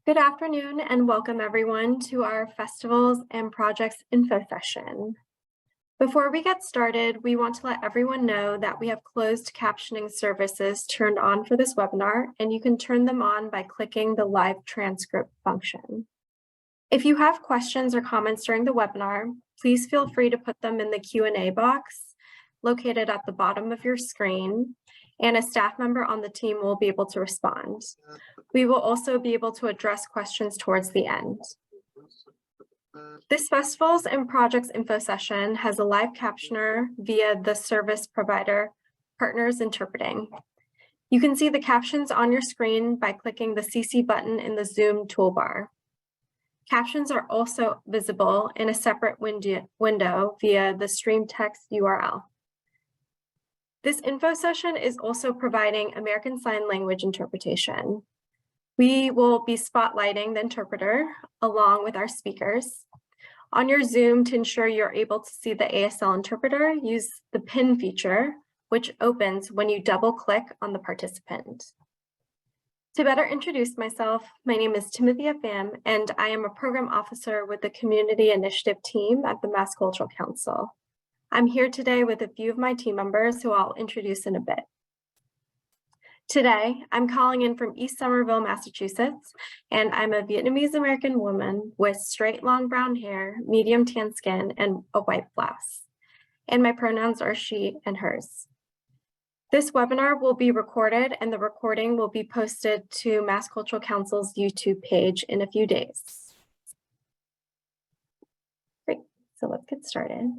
Good afternoon and welcome everyone to our Festivals and Projects info session. Before we get started, we want to let everyone know that we have closed captioning services turned on for this webinar, and you can turn them on by clicking the live transcript function. If you have questions or comments during the webinar, please feel free to put them in the Q&A box located at the bottom of your screen, and a staff member on the team will be able to respond. We will also be able to address questions towards the end. This Festivals and Projects info session has a live captioner via the service provider Partners Interpreting. You can see the captions on your screen by clicking the CC button in the Zoom toolbar. Captions are also visible in a separate window via the stream text URL. This info session is also providing American Sign Language interpretation. We will be spotlighting the interpreter along with our speakers. On your Zoom, to ensure you're able to see the ASL interpreter, use the pin feature, which opens when you double-click on the participant. To better introduce myself, my name is Timothy Pham, and I am a program officer with the Community Initiative team at the Mass Cultural Council. I'm here today with a few of my team members who I'll introduce in a bit. Today, I'm calling in from East Somerville, Massachusetts, and I'm a Vietnamese American woman with straight long brown hair, medium tan skin, and a white blouse. And my pronouns are she and hers. This webinar will be recorded, and the recording will be posted to Mass Cultural Council's YouTube page in a few days. Great, so let's get started.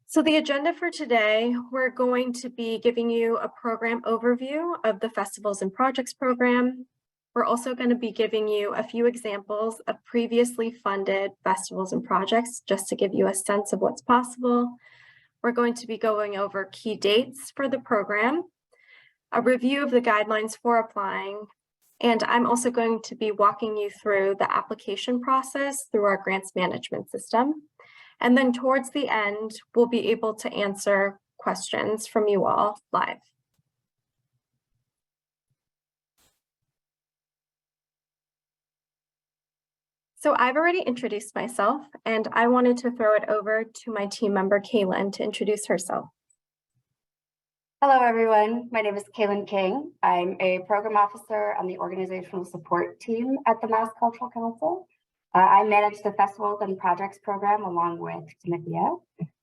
So the agenda for today, we're going to be giving you a program overview of the Festivals and Projects program. We're also going to be giving you a few examples of previously funded festivals and projects, just to give you a sense of what's possible. We're going to be going over key dates for the program, a review of the guidelines for applying, and I'm also going to be walking you through the application process through our grants management system. And then towards the end, we'll be able to answer questions from you all live. So I've already introduced myself, and I wanted to throw it over to my team member, Kaylin, to introduce herself. Hello, everyone. My name is Kaylin King. I'm a program officer on the organizational support team at the Mass Cultural Council. I manage the Festivals and Projects program along with Timothea.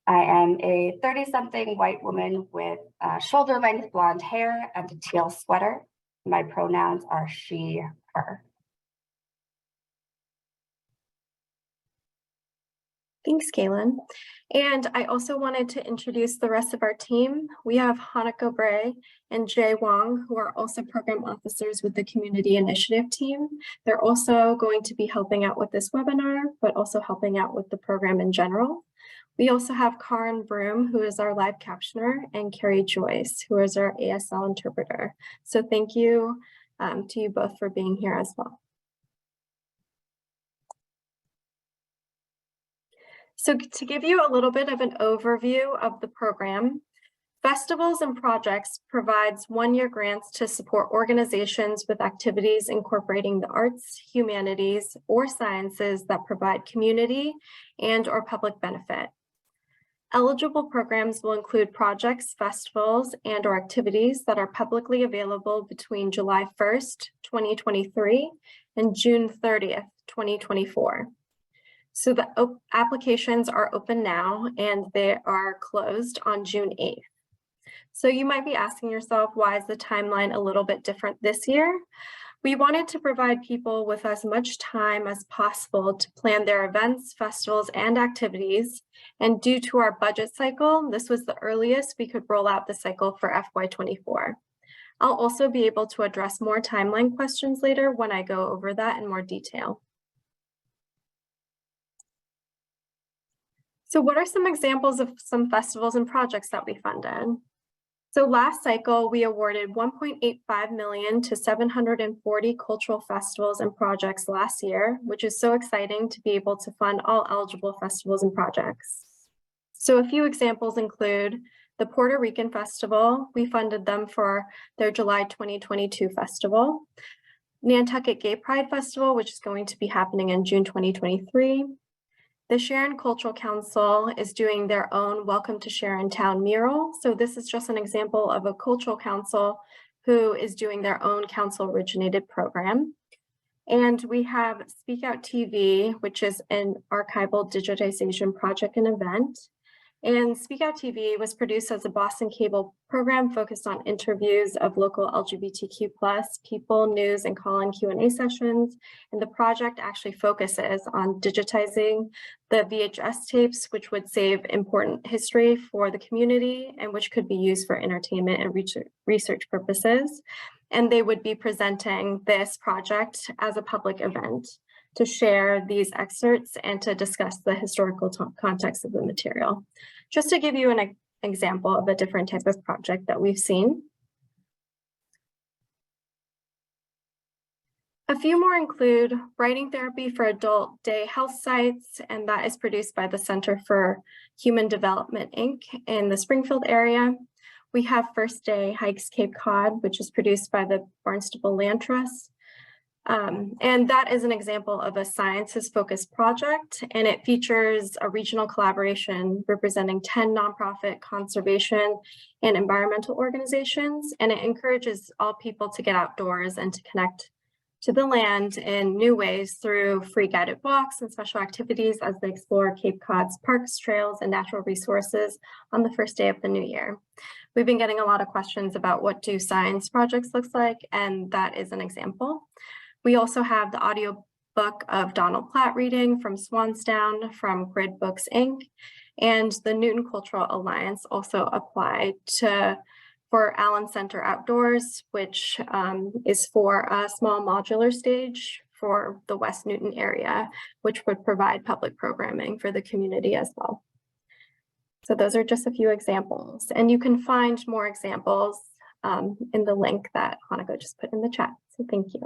I am a 30-something white woman with shoulder-length blonde hair and a teal sweater. My pronouns are she, her. Thanks, Kaylin. And I also wanted to introduce the rest of our team. We have Hanako Bray and Jay Wong, who are also program officers with the Community Initiative team. They're also going to be helping out with this webinar, but also helping out with the program in general. We also have Karin Broom, who is our live captioner, and Carrie Joyce, who is our ASL interpreter. So thank you to you both for being here as well. So to give you a little bit of an overview of the program, Festivals and Projects provides one-year grants to support organizations with activities incorporating the arts, humanities, or sciences that provide community and/or public benefit. Eligible programs will include projects, festivals, and/or activities that are publicly available between July 1st, 2023 and June 30th, 2024. So the applications are open now and they are closed on June 8th. So you might be asking yourself, why is the timeline a little bit different this year? We wanted to provide people with as much time as possible to plan their events, festivals, and activities. And due to our budget cycle, this was the earliest we could roll out the cycle for FY24. I'll also be able to address more timeline questions later when I go over that in more detail. So what are some examples of some festivals and projects that we funded? So last cycle, we awarded $1.85 million to 740 cultural festivals and projects last year, which is so exciting to be able to fund all eligible festivals and projects. So a few examples include the Puerto Rican Festival. We funded them for their July 2022 festival. Nantucket Gay Pride Festival, which is going to be happening in June 2023. The Sharon Cultural Council is doing their own Welcome to Sharon Town mural. So this is just an example of a cultural council who is doing their own council-originated program. And we have Speak Out TV, which is an archival digitization project and event. And Speak Out TV was produced as a Boston Cable program focused on interviews of local LGBTQ+ people, news, and call-in Q&A sessions. And the project actually focuses on digitizing the VHS tapes, which would save important history for the community and which could be used for entertainment and research purposes. And they would be presenting this project as a public event to share these excerpts and to discuss the historical context of the material. Just to give you an example of a different type of project that we've seen. A few more include writing therapy for adult day health sites, and that is produced by the Center for Human Development, Inc. in the Springfield area. We have First Day Hikes Cape Cod, which is produced by the Barnstable Land Trust. And that is an example of a sciences-focused project, and it features a regional collaboration representing 10 nonprofit conservation and environmental organizations, and it encourages all people to get outdoors and to connect to the land in new ways through free guided walks and special activities as they explore Cape Cod's parks, trails, and natural resources on the first day of the new year. We've been getting a lot of questions about what do science projects look like, and that is an example. We also have the audio book of Donald Platt reading from Swansdown from Grid Books, Inc. And the Newton Cultural Alliance also applied for Allen Center Outdoors, which is for a small modular stage for the West Newton area, which would provide public programming for the community as well. So those are just a few examples, and you can find more examples in the link that Hanako just put in the chat, so thank you.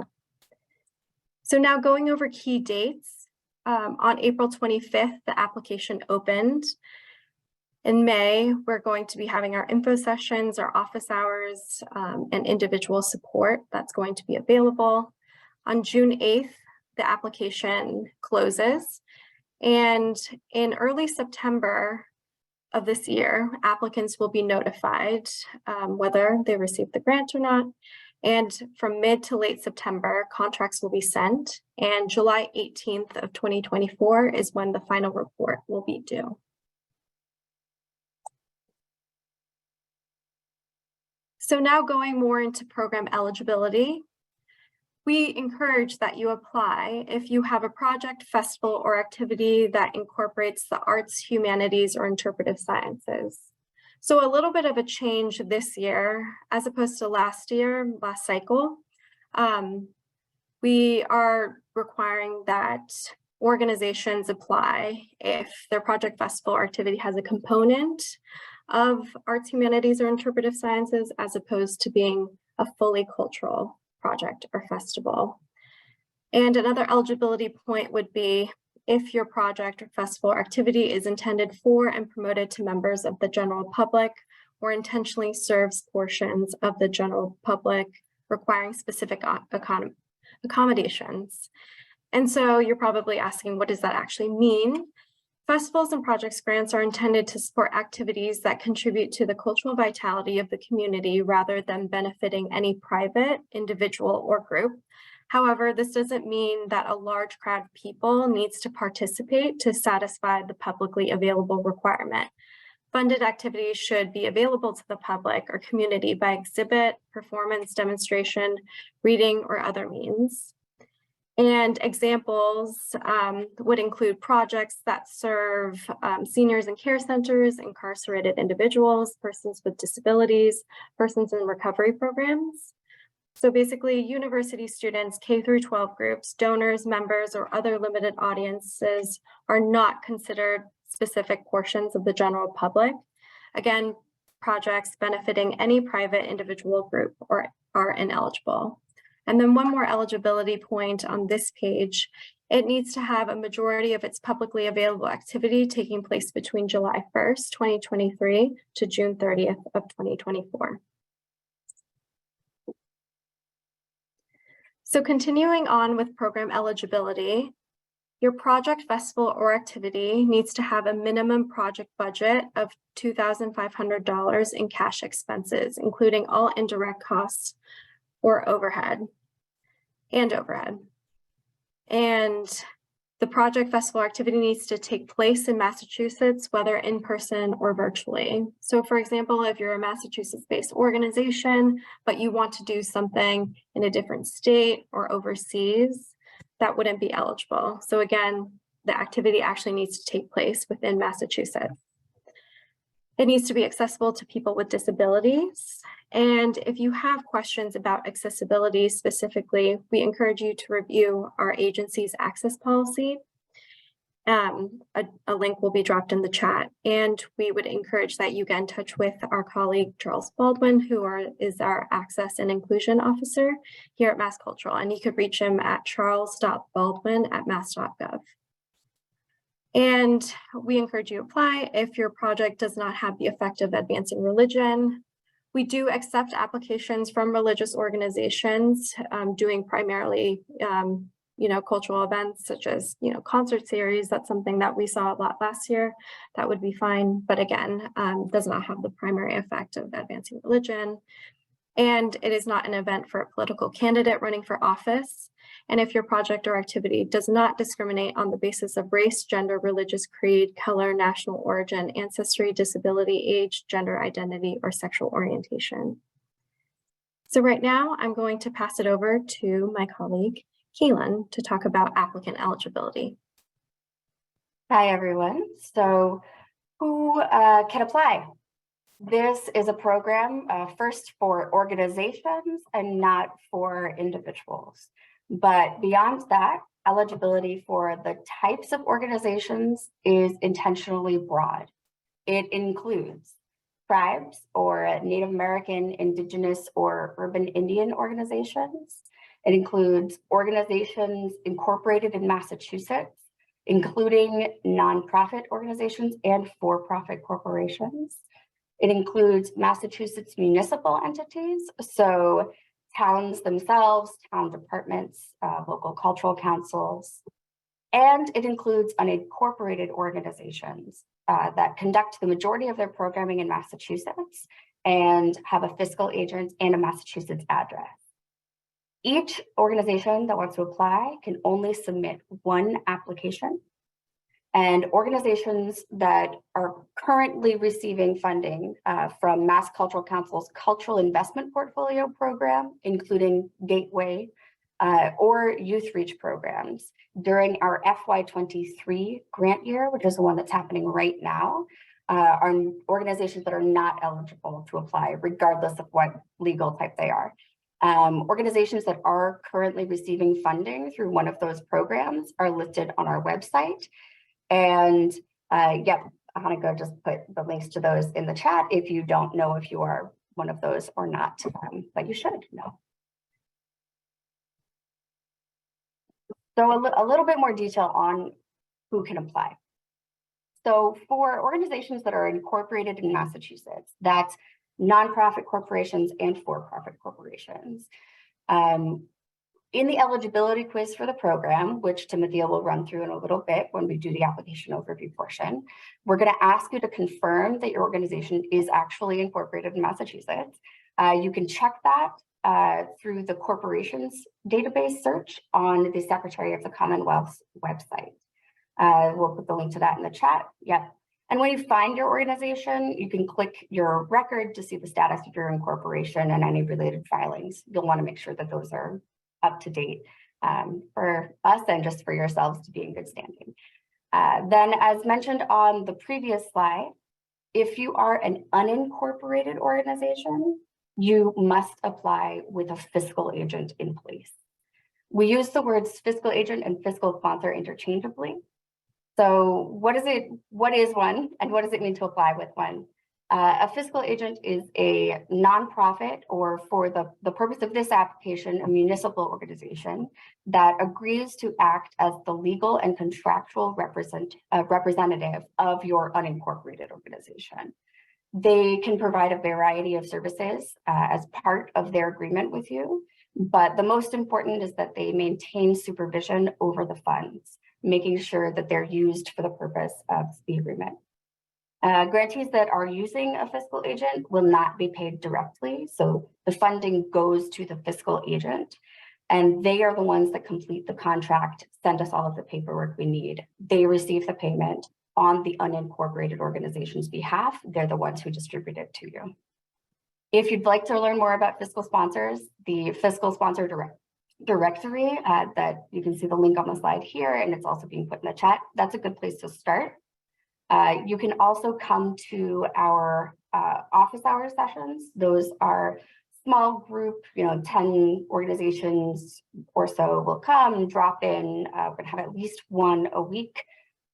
So now going over key dates, on April 25th, the application opened. In May, we're going to be having our info sessions, our office hours, and individual support that's going to be available. On June 8th, the application closes. And in early September of this year, applicants will be notified whether they received the grant or not. And from mid to late September, contracts will be sent, and July 18th of 2024 is when the final report will be due. So now going more into program eligibility, we encourage that you apply if you have a project, festival, or activity that incorporates the arts, humanities, or interpretive sciences. So a little bit of a change this year, as opposed to last cycle. We are requiring that organizations apply if their project, festival, or activity has a component of arts, humanities, or interpretive sciences, as opposed to being a fully cultural project or festival. And another eligibility point would be if your project or festival or activity is intended for and promoted to members of the general public or intentionally serves portions of the general public requiring specific accommodations. And so you're probably asking, what does that actually mean? Festivals and projects grants are intended to support activities that contribute to the cultural vitality of the community rather than benefiting any private, individual, or group. However, this doesn't mean that a large crowd of people needs to participate to satisfy the publicly available requirement. Funded activities should be available to the public or community by exhibit, performance, demonstration, reading, or other means. And examples would include projects that serve seniors in care centers, incarcerated individuals, persons with disabilities, persons in recovery programs. So basically, university students, K through 12 groups, donors, members, or other limited audiences are not considered specific portions of the general public. Again, projects benefiting any private, individual, group are ineligible. And then one more eligibility point on this page, it needs to have a majority of its publicly available activity taking place between July 1st, 2023 to June 30th of 2024. So continuing on with program eligibility, your project, festival, or activity needs to have a minimum project budget of $2,500 in cash expenses, including all indirect costs or overhead. And the project, festival, or activity needs to take place in Massachusetts, whether in person or virtually. So for example, if you're a Massachusetts-based organization, but you want to do something in a different state or overseas, that wouldn't be eligible. So again, the activity actually needs to take place within Massachusetts. It needs to be accessible to people with disabilities. And if you have questions about accessibility specifically, we encourage you to review our agency's access policy. A link will be dropped in the chat, and we would encourage that you get in touch with our colleague, Charles Baldwin, who is our Access and Inclusion Officer here at Mass Cultural, and you could reach him at charles.baldwin@mass.gov. And we encourage you to apply if your project does not have the effect of advancing religion. We do accept applications from religious organizations doing primarily cultural events such as concert series. That's something that we saw a lot last year. That would be fine, but again, does not have the primary effect of advancing religion. And it is not an event for a political candidate running for office. And if your project or activity does not discriminate on the basis of race, gender, religious creed, color, national origin, ancestry, disability, age, gender identity, or sexual orientation. So right now, I'm going to pass it over to my colleague, Keelan, to talk about applicant eligibility. Hi, everyone. So who can apply? This is a program first for organizations and not for individuals. But beyond that, eligibility for the types of organizations is intentionally broad. It includes tribes or Native American, Indigenous, or urban Indian organizations. It includes organizations incorporated in Massachusetts, including nonprofit organizations and for-profit corporations. It includes Massachusetts municipal entities, so towns themselves, town departments, local cultural councils, and it includes unincorporated organizations that conduct the majority of their programming in Massachusetts and have a fiscal agent and a Massachusetts address. Each organization that wants to apply can only submit one application, and organizations that are currently receiving funding from Mass Cultural Council's Cultural Investment Portfolio Program, including Gateway or Youth Reach programs during our FY23 grant year, which is the one that's happening right now, are organizations that are not eligible to apply, regardless of what legal type they are. Organizations that are currently receiving funding through one of those programs are listed on our website. And Hanukkah just put the links to those in the chat if you don't know if you are one of those or not, but you should know. So a little bit more detail on who can apply. So for organizations that are incorporated in Massachusetts, that's nonprofit corporations and for-profit corporations. In the eligibility quiz for the program, which Timothy will run through in a little bit when we do the application overview portion, we're going to ask you to confirm that your organization is actually incorporated in Massachusetts. You can check that through the corporations database search on the Secretary of the Commonwealth's website. We'll put the link to that in the chat. Yep. And when you find your organization, you can click your record to see the status of your incorporation and any related filings. You'll want to make sure that those are up to date for us and just for yourselves to be in good standing. Then, as mentioned on the previous slide, if you are an unincorporated organization, you must apply with a fiscal agent in place. We use the words fiscal agent and fiscal sponsor interchangeably. So what is one, and what does it mean to apply with one? A fiscal agent is a nonprofit, or for the purpose of this application, a municipal organization that agrees to act as the legal and contractual representative of your unincorporated organization. They can provide a variety of services as part of their agreement with you. But the most important is that they maintain supervision over the funds, making sure that they're used for the purpose of the agreement. Grantees that are using a fiscal agent will not be paid directly. So the funding goes to the fiscal agent, and they are the ones that complete the contract, send us all of the paperwork we need. They receive the payment on the unincorporated organization's behalf. They're the ones who distribute it to you. If you'd like to learn more about fiscal sponsors, the fiscal sponsor directory that you can see the link on the slide here, and it's also being put in the chat, that's a good place to start. You can also come to our office hour sessions. Those are small group, 10 organizations or so will come and drop in. We're gonna have at least one a week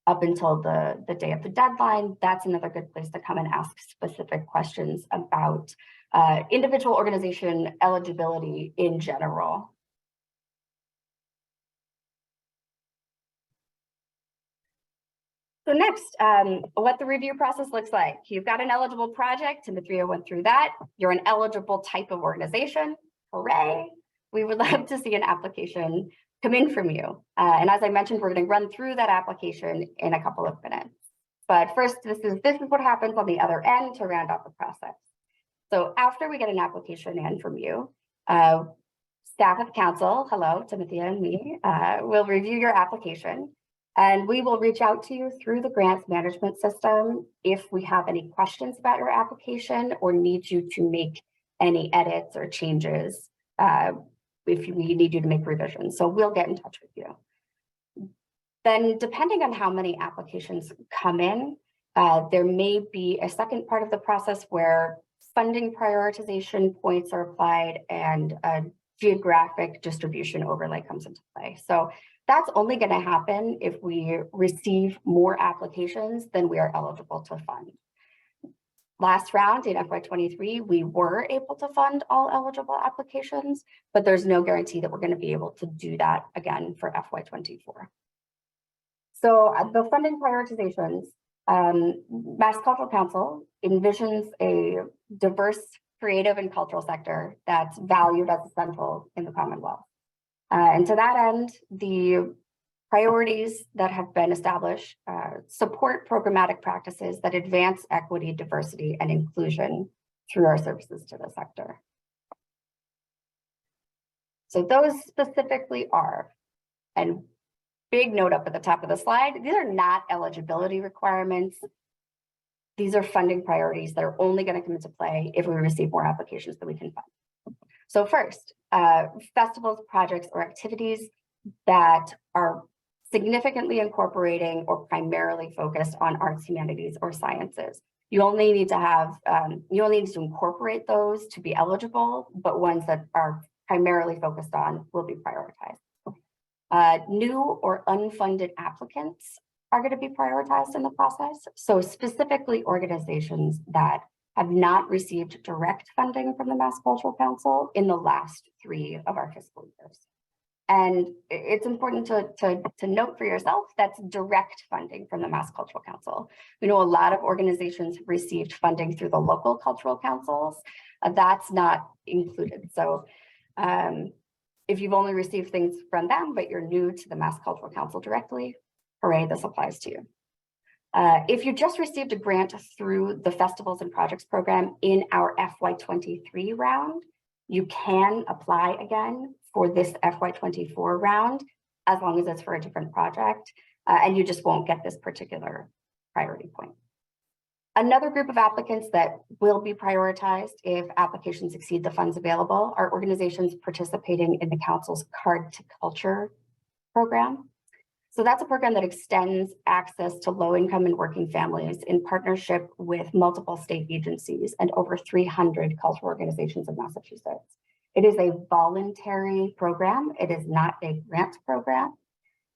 up until the day of the deadline. That's another good place to come and ask specific questions about individual organization eligibility in general. So next, what the review process looks like. You've got an eligible project, Timothy went through that. You're an eligible type of organization, hooray. We would love to see an application come in from you. And as I mentioned, we're gonna run through that application in a couple of minutes. But first, this is what happens on the other end to round out the process. So after we get an application in from you, staff of council, hello, Timothy and me, will review your application. And we will reach out to you through the grants management system if we have any questions about your application or need you to make any edits or changes, if we need you to make revisions. So we'll get in touch with you. Then depending on how many applications come in, there may be a second part of the process where funding prioritization points are applied and a geographic distribution overlay comes into play. So that's only going to happen if we receive more applications than we are eligible to fund. Last round in FY23, we were able to fund all eligible applications, but there's no guarantee that we're going to be able to do that again for FY24. So the funding prioritizations, Mass Cultural Council envisions a diverse, creative, and cultural sector that's valued as essential in the Commonwealth. And to that end, the priorities that have been established support programmatic practices that advance equity, diversity, and inclusion through our services to the sector. So those specifically are, and big note up at the top of the slide, these are not eligibility requirements. These are funding priorities that are only going to come into play if we receive more applications than we can fund. So first, festivals, projects, or activities that are significantly incorporating or primarily focused on arts, humanities, or sciences. You only need to have, you only need to incorporate those to be eligible, but ones that are primarily focused on will be prioritized. New or unfunded applicants are going to be prioritized in the process. So specifically organizations that have not received direct funding from the Mass Cultural Council in the last 3 of our fiscal years. And it's important to note for yourself, that's direct funding from the Mass Cultural Council. We know a lot of organizations have received funding through the local cultural councils. That's not included. So if you've only received things from them, but you're new to the Mass Cultural Council directly, hooray, this applies to you. If you just received a grant through the Festivals and Projects program in our FY23 round, you can apply again for this FY24 round, as long as it's for a different project, and you just won't get this particular priority point. Another group of applicants that will be prioritized if applications exceed the funds available are organizations participating in the Council's Card to Culture program. So that's a program that extends access to low-income and working families in partnership with multiple state agencies and over 300 cultural organizations in Massachusetts. It is a voluntary program. It is not a grant program.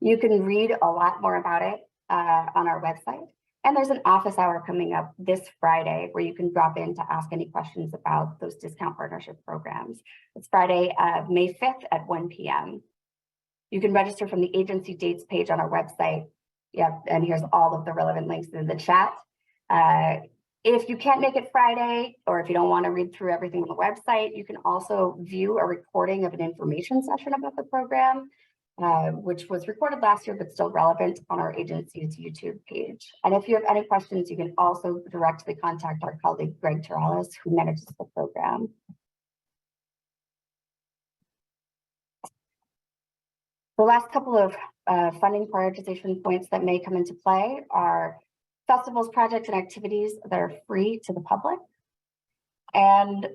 You can read a lot more about it on our website. And there's an office hour coming up this Friday where you can drop in to ask any questions about those discount partnership programs. It's Friday, May 5th at 1 p.m. You can register from the agency dates page on our website. Yep, and here's all of the relevant links in the chat. If you can't make it Friday, or if you don't want to read through everything on the website, you can also view a recording of an information session about the program, which was recorded last year, but still relevant on our agency's YouTube page. And if you have any questions, you can also directly contact our colleague, Greg Terrellis, who manages the program. The last couple of funding prioritization points that may come into play are festivals, projects, and activities that are free to the public, and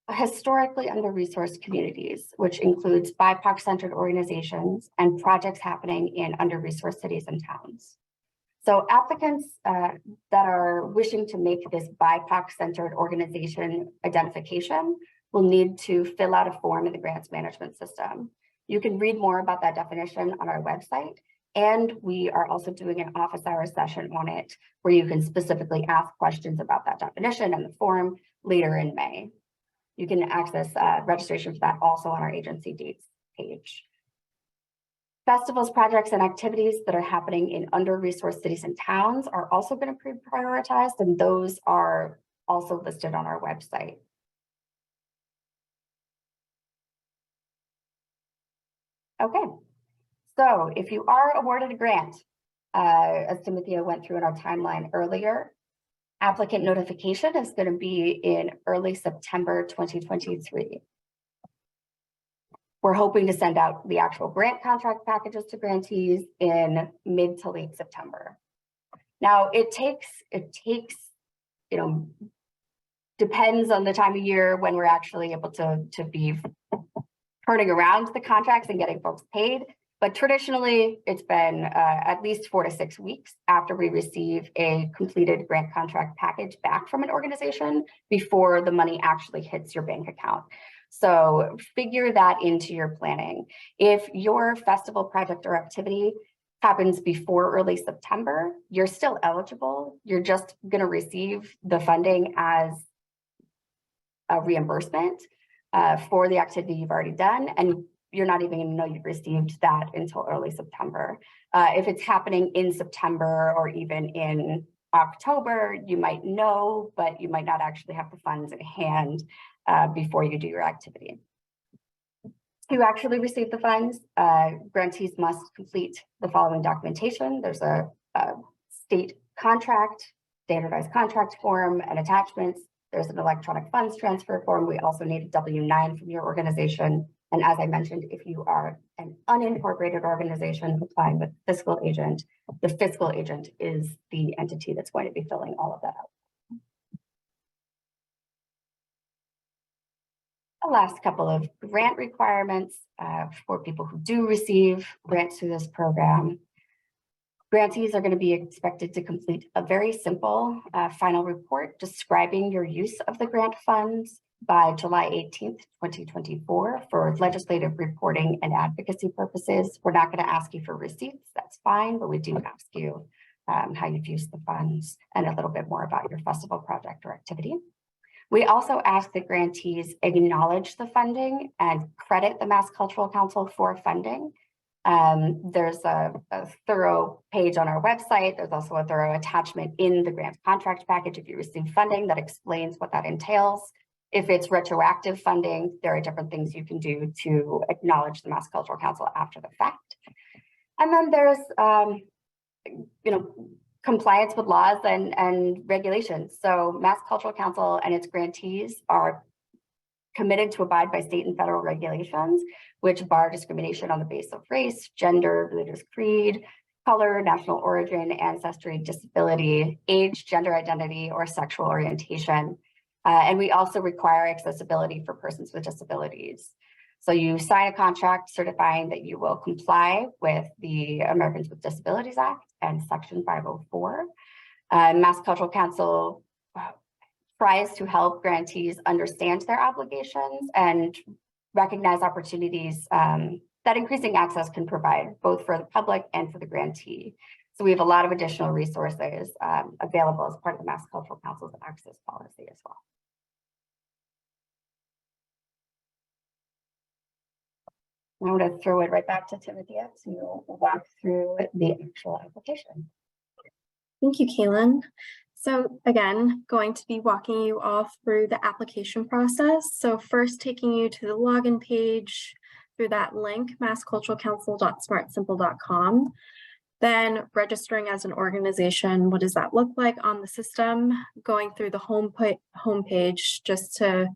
historically under-resourced communities, which includes BIPOC-centered organizations and projects happening in under-resourced cities and towns. So applicants that are wishing to make this BIPOC-centered organization identification will need to fill out a form in the grants management system. You can read more about that definition on our website, and we are also doing an office hour session on it where you can specifically ask questions about that definition and the form later in May. You can access registration for that also on our agency dates page. Festivals, projects, and activities that are happening in under-resourced cities and towns are also going to be prioritized, and those are also listed on our website. Okay, so if you are awarded a grant, as Timothea went through in our timeline earlier, applicant notification is going to be in early September 2023. We're hoping to send out the actual grant contract packages to grantees in mid to late September. Now it takes, you know, depends on the time of year when we're actually able to be turning around the contracts and getting folks paid. But traditionally, it's been at least 4 to 6 weeks after we receive a completed grant contract package back from an organization before the money actually hits your bank account. So figure that into your planning. If your festival, project, or activity happens before early September, you're still eligible. You're just going to receive the funding as a reimbursement for the activity you've already done, and you're not even going to know you've received that until early September. If it's happening in September or even in October, you might know, but you might not actually have the funds in hand before you do your activity. To actually receive the funds, grantees must complete the following documentation. There's a state contract, standardized contract form, and attachments. There's an electronic funds transfer form. We also need a W-9 from your organization. And as I mentioned, if you are an unincorporated organization applying with fiscal agent, the fiscal agent is the entity that's going to be filling all of that out. The last couple of grant requirements for people who do receive grants through this program. Grantees are going to be expected to complete a very simple final report describing your use of the grant funds by July 18th, 2024 for legislative reporting and advocacy purposes. We're not going to ask you for receipts, that's fine, but we do ask you how you've used the funds and a little bit more about your festival, project, or activity. We also ask that grantees acknowledge the funding and credit the Mass Cultural Council for funding. There's a thorough page on our website. There's also a thorough attachment in the grant contract package if you receive funding that explains what that entails. If it's retroactive funding, there are different things you can do to acknowledge the Mass Cultural Council after the fact. And then there's, compliance with laws and regulations. So Mass Cultural Council and its grantees are committed to abide by state and federal regulations, which bar discrimination on the basis of race, gender, religious creed, color, national origin, ancestry, disability, age, gender identity, or sexual orientation. And we also require accessibility for persons with disabilities. So you sign a contract certifying that you will comply with the Americans with Disabilities Act and Section 504. Mass Cultural Council tries to help grantees understand their obligations and recognize opportunities that increasing access can provide, both for the public and for the grantee. So we have a lot of additional resources available as part of the Mass Cultural Council's access policy as well. I'm going to throw it right back to Timothea to walk through the actual application. Thank you, Kaylin. So again, going to be walking you all through the application process. So first taking you to the login page through that link, massculturalcouncil.smartsimple.com. Then registering as an organization, what does that look like on the system? Going through the home page just to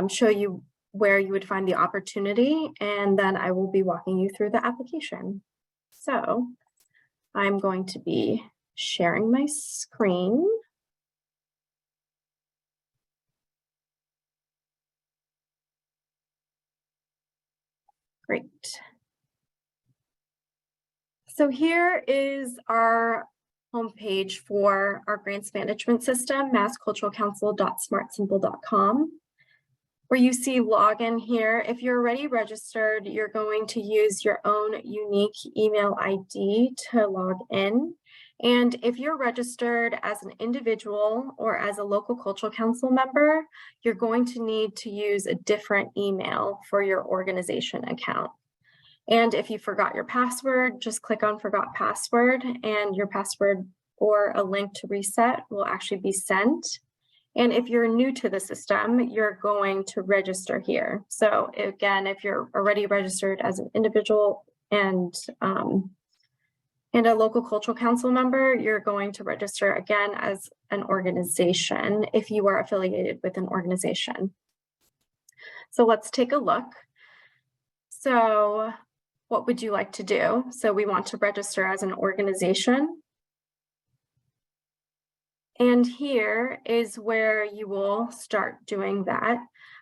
show you where you would find the opportunity, and then I will be walking you through the application. So I'm going to be sharing my screen. Great. So here is our homepage for our grants management system, massculturalcouncil.smartsimple.com. Where you see login here, if you're already registered, you're going to use your own unique email ID to log in. And if you're registered as an individual or as a local cultural council member, you're going to need to use a different email for your organization account. And if you forgot your password, just click on Forgot Password, and your password or a link to reset will actually be sent. And if you're new to the system, you're going to register here. So again, if you're already registered as an individual and a local cultural council member, you're going to register again as an organization if you are affiliated with an organization. So let's take a look. So what would you like to do? So we want to register as an organization. And here is where you will start doing that.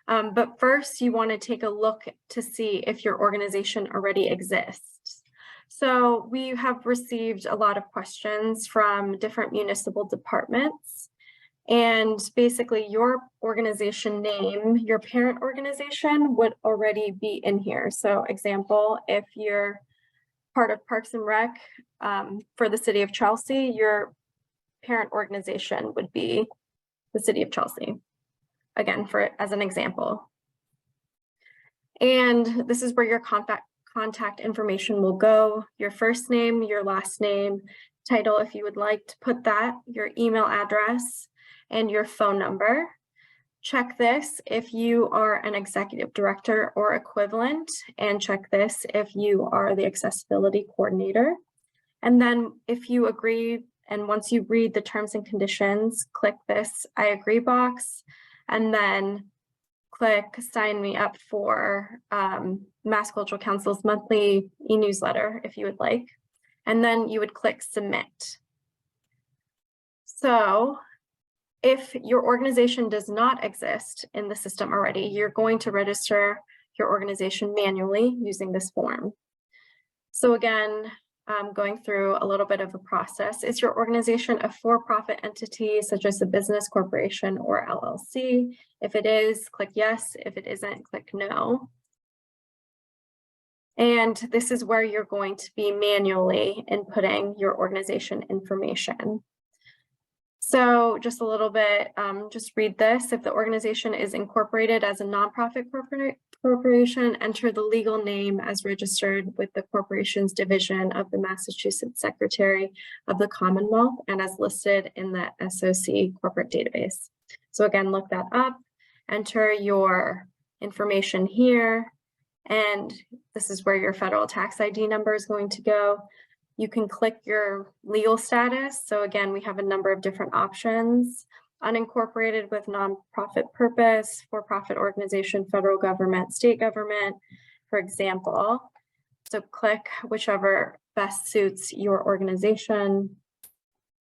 But first, you want to take a look to see if your organization already exists. So we have received a lot of questions from different municipal departments. And basically, your organization name, your parent organization would already be in here. So example, if you're part of Parks and Rec for the city of Chelsea, your parent organization would be the city of Chelsea, again, as an example. And this is where your contact information will go, your first name, your last name, title if you would like to put that, your email address, and your phone number. Check this if you are an executive director or equivalent, and check this if you are the accessibility coordinator. And then if you agree, and once you read the terms and conditions, click this I agree box, and then click sign me up for Mass Cultural Council's monthly e-newsletter if you would like. And then you would click submit. So if your organization does not exist in the system already, you're going to register your organization manually using this form. So again, going through a little bit of a process. Is your organization a for-profit entity, such as a business corporation or LLC? If it is, click yes. If it isn't, click no. And this is where you're going to be manually inputting your organization information. So just a little bit, just read this. If the organization is incorporated as a nonprofit corporation, enter the legal name as registered with the corporation's division of the Massachusetts Secretary of the Commonwealth and as listed in the SOC corporate database. So again, look that up, enter your information here, and this is where your federal tax ID number is going to go. You can click your legal status. So again, we have a number of different options. Unincorporated with nonprofit purpose, for-profit organization, federal government, state government, for example. So click whichever best suits your organization.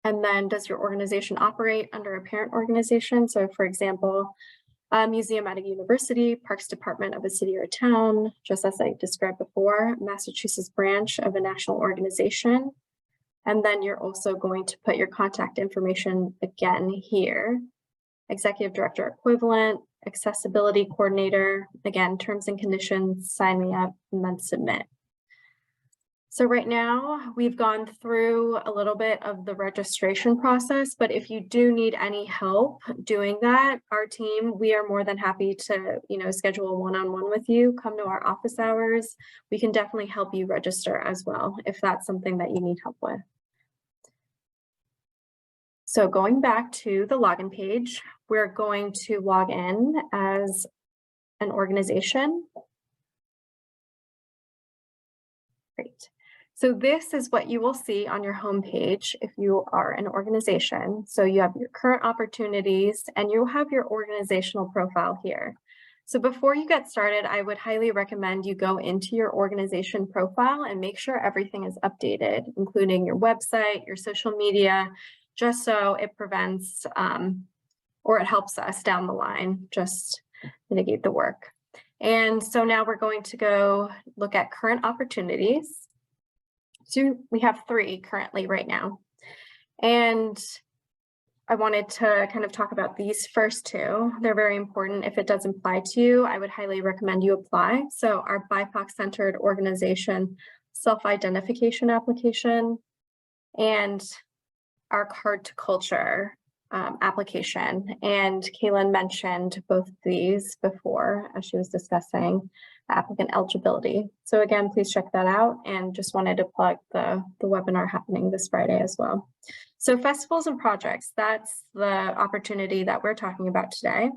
And then does your organization operate under a parent organization? So for example, a museum at a university, parks department of a city or town, just as I described before, Massachusetts branch of a national organization. And then you're also going to put your contact information again here. Executive director equivalent, accessibility coordinator, again, terms and conditions, sign me up, and then submit. So right now we've gone through a little bit of the registration process, but if you do need any help doing that, our team, we are more than happy to, schedule a one-on-one with you, come to our office hours. We can definitely help you register as well, if that's something that you need help with. So going back to the login page, we're going to log in as an organization. Great. So this is what you will see on your homepage if you are an organization. So you have your current opportunities and you have your organizational profile here. So before you get started, I would highly recommend you go into your organization profile and make sure everything is updated, including your website, your social media, just so it prevents or it helps us down the line, just mitigate the work. And so now we're going to go look at current opportunities. So we have 3 currently right now. And I wanted to kind of talk about these first 2. They're very important. If it does apply to you, I would highly recommend you apply. So our BIPOC-centered organization self-identification application and our card to culture application. And Kaylin mentioned both of these before as she was discussing applicant eligibility. So again, please check that out, and just wanted to plug the webinar happening this Friday as well. So festivals and projects, that's the opportunity that we're talking about today.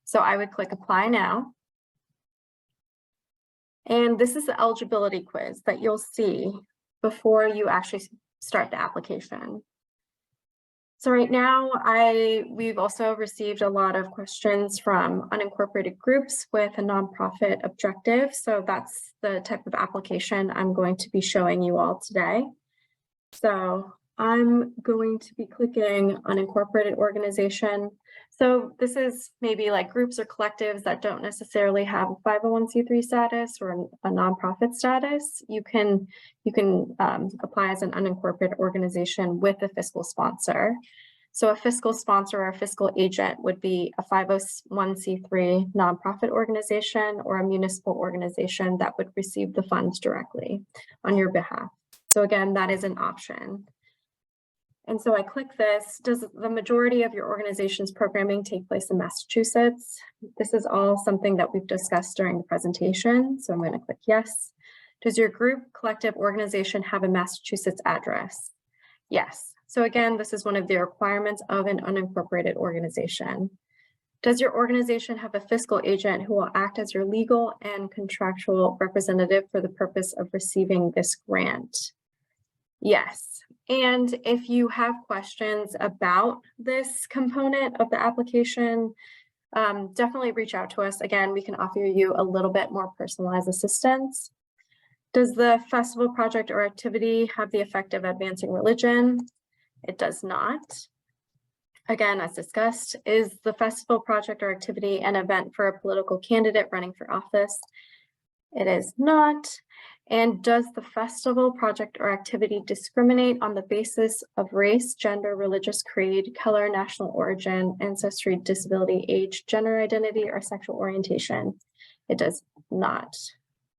So I would click apply now. And this is the eligibility quiz that you'll see before you actually start the application. So right now, we've also received a lot of questions from unincorporated groups with a nonprofit objective. So that's the type of application I'm going to be showing you all today. So I'm going to be clicking unincorporated organization. So this is maybe like groups or collectives that don't necessarily have a 501c3 status or a nonprofit status. You can apply as an unincorporated organization with a fiscal sponsor. So a fiscal sponsor or a fiscal agent would be a 501c3 nonprofit organization or a municipal organization that would receive the funds directly on your behalf. So again, that is an option. And so I click this. Does the majority of your organization's programming take place in Massachusetts? This is all something that we've discussed during the presentation. So I'm going to click yes. Does your group, collective, organization have a Massachusetts address? Yes. So again, this is one of the requirements of an unincorporated organization. Does your organization have a fiscal agent who will act as your legal and contractual representative for the purpose of receiving this grant? Yes. And if you have questions about this component of the application, definitely reach out to us. Again, we can offer you a little bit more personalized assistance. Does the festival, project, or activity have the effect of advancing religion? It does not. Again, as discussed, is the festival, project, or activity an event for a political candidate running for office? It is not. And does the festival, project, or activity discriminate on the basis of race, gender, religious creed, color, national origin, ancestry, disability, age, gender identity, or sexual orientation? It does not.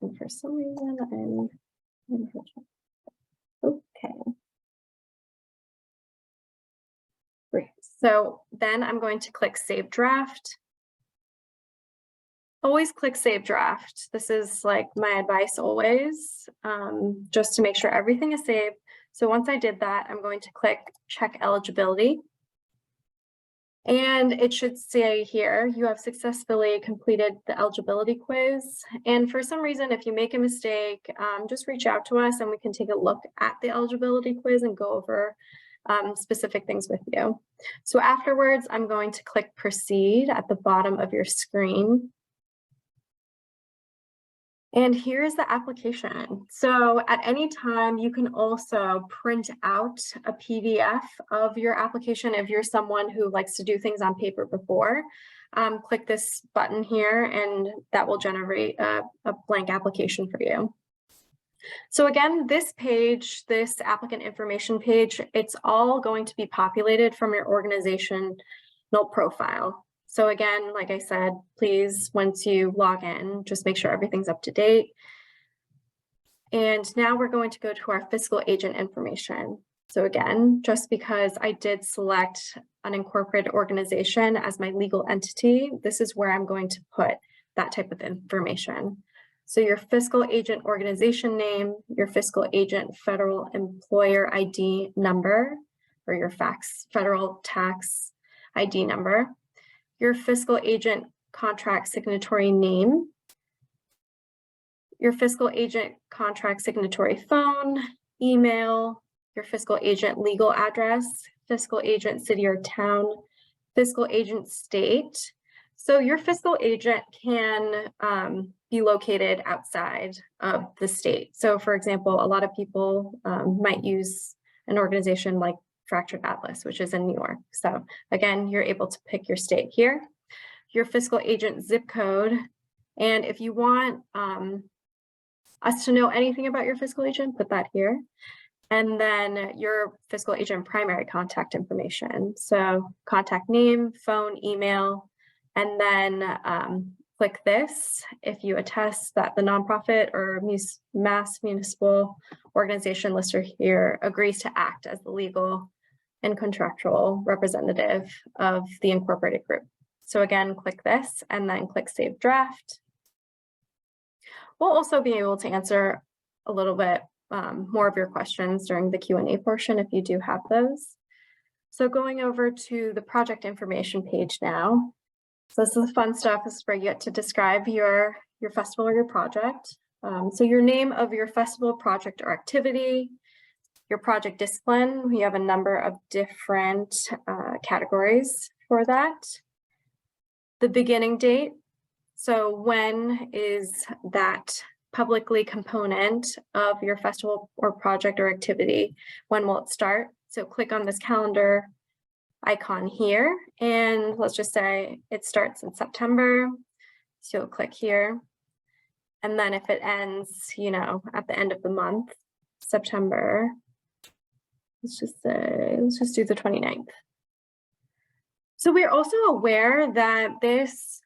And for some reason, okay. Great. So then I'm going to click Save Draft. Always click Save Draft. This is like my advice always, just to make sure everything is saved. So once I did that, I'm going to click Check Eligibility. And it should say here, you have successfully completed the eligibility quiz. And for some reason, if you make a mistake, just reach out to us and we can take a look at the eligibility quiz and go over specific things with you. So afterwards, I'm going to click Proceed at the bottom of your screen. And here's the application. So at any time, you can also print out a PDF of your application if you're someone who likes to do things on paper before. Click this button here and that will generate a blank application for you. So again, this page, this applicant information page, it's all going to be populated from your organizational profile. So again, like I said, please, once you log in, just make sure everything's up to date. And now we're going to go to our fiscal agent information. So again, just because I did select an incorporated organization as my legal entity, this is where I'm going to put that type of information. So your fiscal agent organization name, your fiscal agent federal employer ID number, or your federal tax ID number, your fiscal agent contract signatory name, your fiscal agent contract signatory phone, email, your fiscal agent legal address, fiscal agent city or town, fiscal agent state. So your fiscal agent can be located outside of the state. So for example, a lot of people might use an organization like Fractured Atlas, which is in New York. So again, you're able to pick your state here, your fiscal agent zip code. And if you want us to know anything about your fiscal agent, put that here. And then your fiscal agent primary contact information. So contact name, phone, email, and then click this if you attest that the nonprofit or mass municipal organization listed here agrees to act as the legal and contractual representative of the incorporated group. So again, click this and then click Save Draft. We'll also be able to answer a little bit more of your questions during the Q&A portion if you do have those. So going over to the project information page now. So this is the fun stuff. This is where you get to describe your festival or your project. So your name of your festival, project, or activity, your project discipline. We have a number of different categories for that. The beginning date. So when is that publicly component of your festival or project or activity? When will it start? So click on this calendar icon here, and let's just say it starts in September. So you'll click here. And then if it ends, at the end of the month, September, let's just do the 29th. So we're also aware that this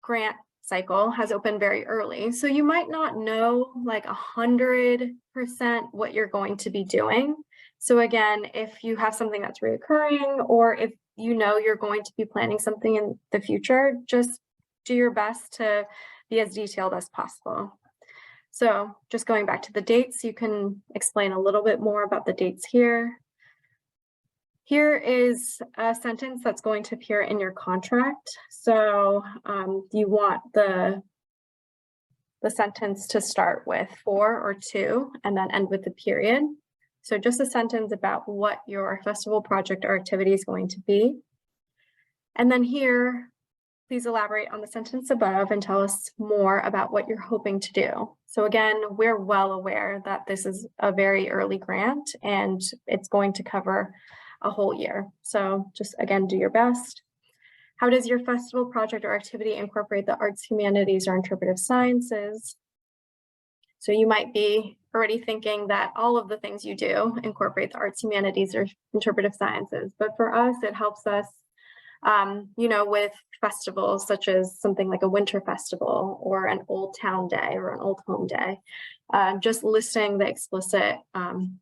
grant cycle has opened very early. So you might not know like 100% what you're going to be doing. So again, if you have something that's reoccurring, or if you're going to be planning something in the future, just do your best to be as detailed as possible. So just going back to the dates, you can explain a little bit more about the dates here. Here is a sentence that's going to appear in your contract. So you want the sentence to start with 4 or 2 and then end with the period. So just a sentence about what your festival, project, or activity is going to be. And then here, please elaborate on the sentence above and tell us more about what you're hoping to do. So again, we're well aware that this is a very early grant and it's going to cover a whole year. So just again, do your best. How does your festival, project, or activity incorporate the arts, humanities, or interpretive sciences? So you might be already thinking that all of the things you do incorporate the arts, humanities, or interpretive sciences. But for us, it helps us, with festivals such as something like a winter festival or an old town day or an old home day, just listing the explicit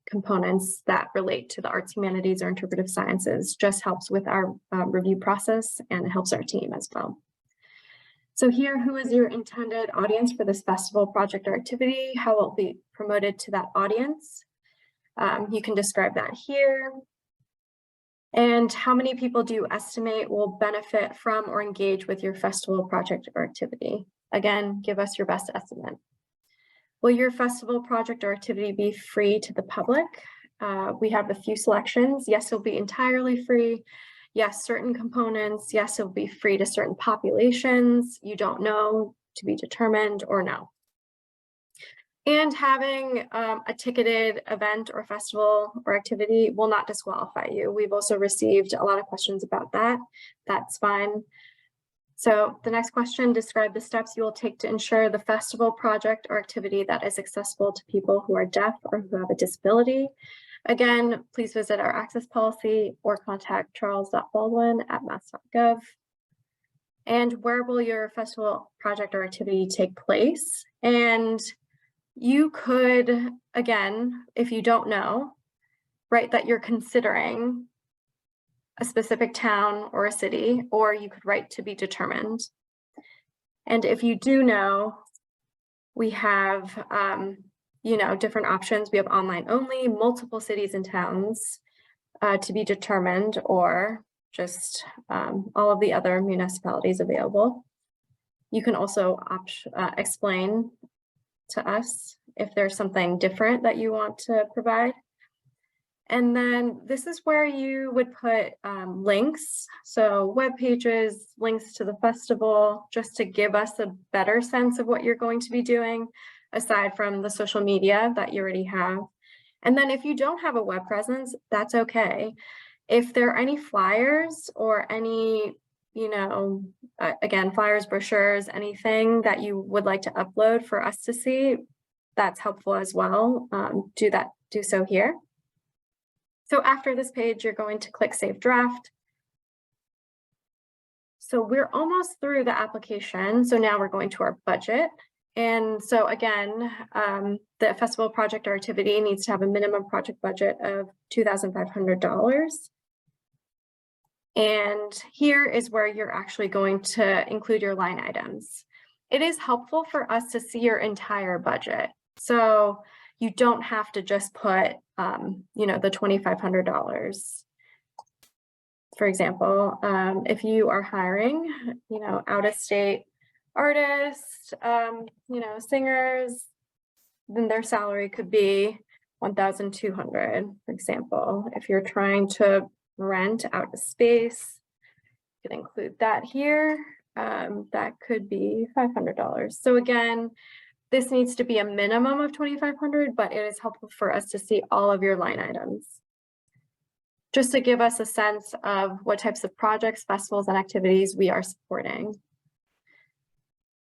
components that relate to the arts, humanities, or interpretive sciences just helps with our review process, and it helps our team as well. So here, who is your intended audience for this festival, project, or activity? How will it be promoted to that audience? You can describe that here. And how many people do you estimate will benefit from or engage with your festival, project, or activity? Again, give us your best estimate. Will your festival, project, or activity be free to the public? We have a few selections. Yes, it'll be entirely free. Yes, certain components. Yes, it'll be free to certain populations. You don't know, to be determined, or no. And having a ticketed event or festival or activity will not disqualify you. We've also received a lot of questions about that. That's fine. So the next question, describe the steps you will take to ensure the festival, project, or activity that is accessible to people who are deaf or who have a disability. Again, please visit our access policy or contact charles.baldwin@mass.gov. And where will your festival, project, or activity take place? And you could, again, if you don't know, write that you're considering a specific town or a city, or you could write to be determined. And if you do know, we have, different options. We have online only, multiple cities and towns, to be determined, or just all of the other municipalities available. You can also explain to us if there's something different that you want to provide. And then this is where you would put links, so web pages, links to the festival, just to give us a better sense of what you're going to be doing, aside from the social media that you already have. And then if you don't have a web presence, that's okay. If there are any flyers or any, again, flyers, brochures, anything that you would like to upload for us to see, that's helpful as well. Do so here. So after this page, you're going to click Save Draft. So we're almost through the application. So now we're going to our budget. And so again, the festival project or activity needs to have a minimum project budget of $2,500. And here is where you're actually going to include your line items. It is helpful for us to see your entire budget. So you don't have to just put, the $2,500. For example, if you are hiring, out-of-state artists, singers, then their salary could be $1,200, for example. If you're trying to rent out a space, you can include that here. That could be $500. So again, this needs to be a minimum of $2,500, but it is helpful for us to see all of your line items, just to give us a sense of what types of projects, festivals, and activities we are supporting.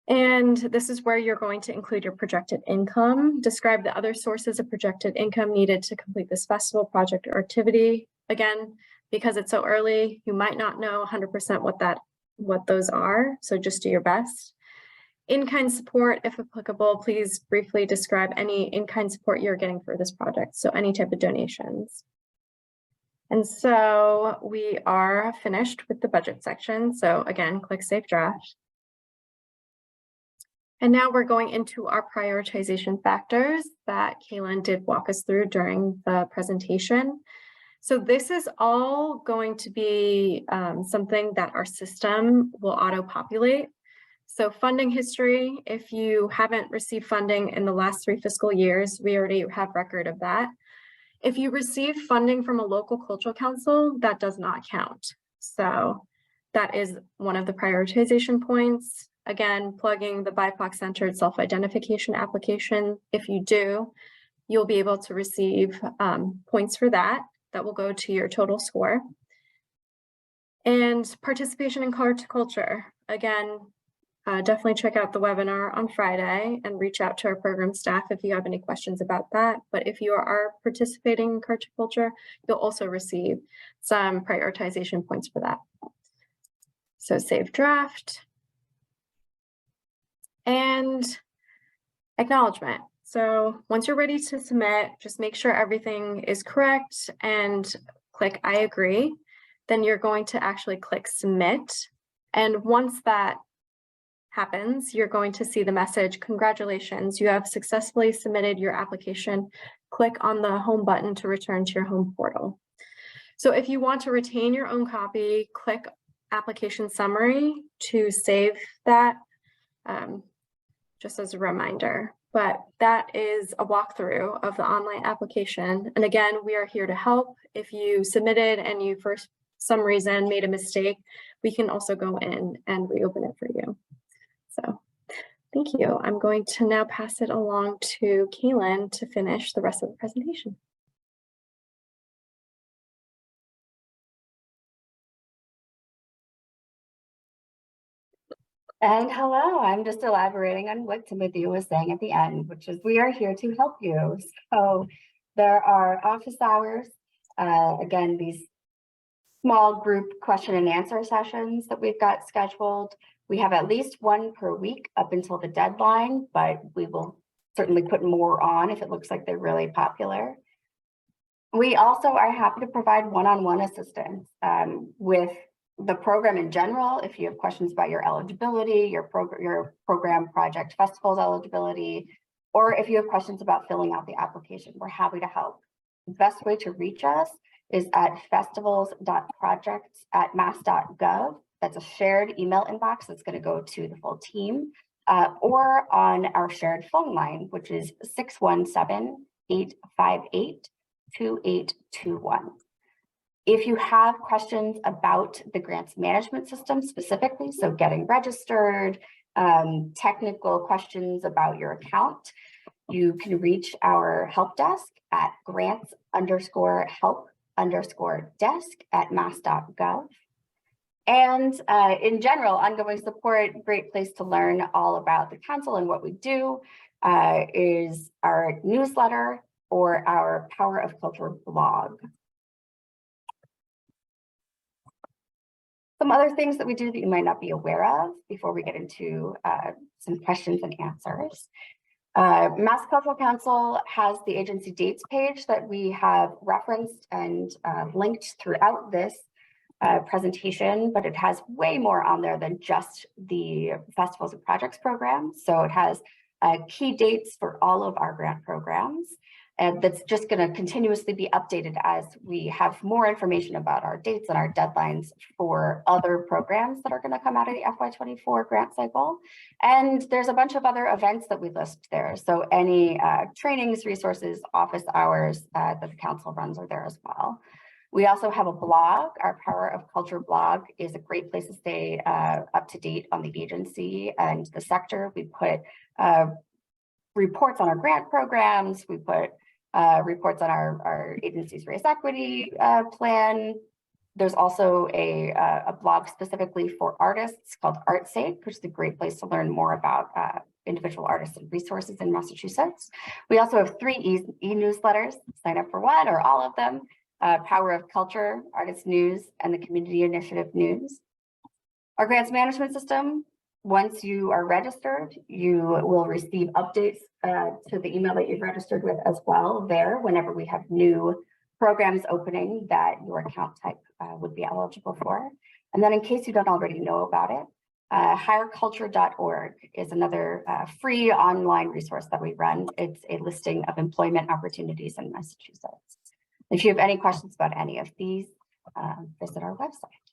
And this is where you're going to include your projected income, describe the other sources of projected income needed to complete this festival, project, or activity. Again, because it's so early, you might not know 100% what those are, so just do your best. In-kind support, if applicable, please briefly describe any in-kind support you're getting for this project, so any type of donations. And so we are finished with the budget section. So again, click Save Draft. And now we're going into our prioritization factors that Kaylin did walk us through during the presentation. So this is all going to be something that our system will auto-populate. So funding history, if you haven't received funding in the last 3 fiscal years, we already have record of that. If you receive funding from a local cultural council, that does not count. So that is one of the prioritization points. Again, plugging the BIPOC-centered self-identification application. If you do, you'll be able to receive points for that. That will go to your total score. And participation in culture. Again, definitely check out the webinar on Friday and reach out to our program staff if you have any questions about that. But if you are participating in culture, you'll also receive some prioritization points for that. So Save Draft. And acknowledgement. So once you're ready to submit, just make sure everything is correct and click I agree. Then you're going to actually click Submit. And once that happens, you're going to see the message, congratulations, you have successfully submitted your application. Click on the home button to return to your home portal. So if you want to retain your own copy, click application summary to save that, just as a reminder. But that is a walkthrough of the online application. And again, we are here to help. If you submitted and you for some reason made a mistake, we can also go in and reopen it for you. So thank you. I'm going to now pass it along to Kaylin to finish the rest of the presentation. And hello, I'm just elaborating on what Timothy was saying at the end, which is we are here to help you. So there are office hours, again, these small group question and answer sessions that we've got scheduled. We have at least one per week up until the deadline, but we will certainly put more on if it looks like they're really popular. We also are happy to provide one-on-one assistance with the program in general. If you have questions about your eligibility, your program project festivals eligibility, or if you have questions about filling out the application, we're happy to help. The best way to reach us is at festivals.projects@mass.gov. That's a shared email inbox that's going to go to the full team, or on our shared phone line, which is 617-858-2821. If you have questions about the grants management system specifically, so getting registered, technical questions about your account, you can reach our help desk at grants_help_desk@mass.gov. And in general, ongoing support, great place to learn all about the council and what we do is our newsletter or our Power of Culture blog. Some other things that we do that you might not be aware of before we get into some questions and answers. Mass Cultural Council has the agency dates page that we have referenced and linked throughout this presentation, but it has way more on there than just the Festivals and Projects program. So it has key dates for all of our grant programs. And that's just going to continuously be updated as we have more information about our dates and our deadlines for other programs that are going to come out of the FY24 grant cycle. And there's a bunch of other events that we list there. So any trainings, resources, office hours that the council runs are there as well. We also have a blog. Our Power of Culture blog is a great place to stay up to date on the agency and the sector. We put reports on our grant programs. We put reports on our agency's race equity plan. There's also a blog specifically for artists called ArtSake, which is a great place to learn more about individual artists and resources in Massachusetts. We also have 3 e-newsletters. Sign up for one or all of them. Power of Culture, Artist News, and the Community Initiative News. Our grants management system, once you are registered, you will receive updates to the email that you've registered with as well there whenever we have new programs opening that your account type would be eligible for. And then in case you don't already know about it, higherculture.org is another free online resource that we run. It's a listing of employment opportunities in Massachusetts. If you have any questions about any of these, visit our website.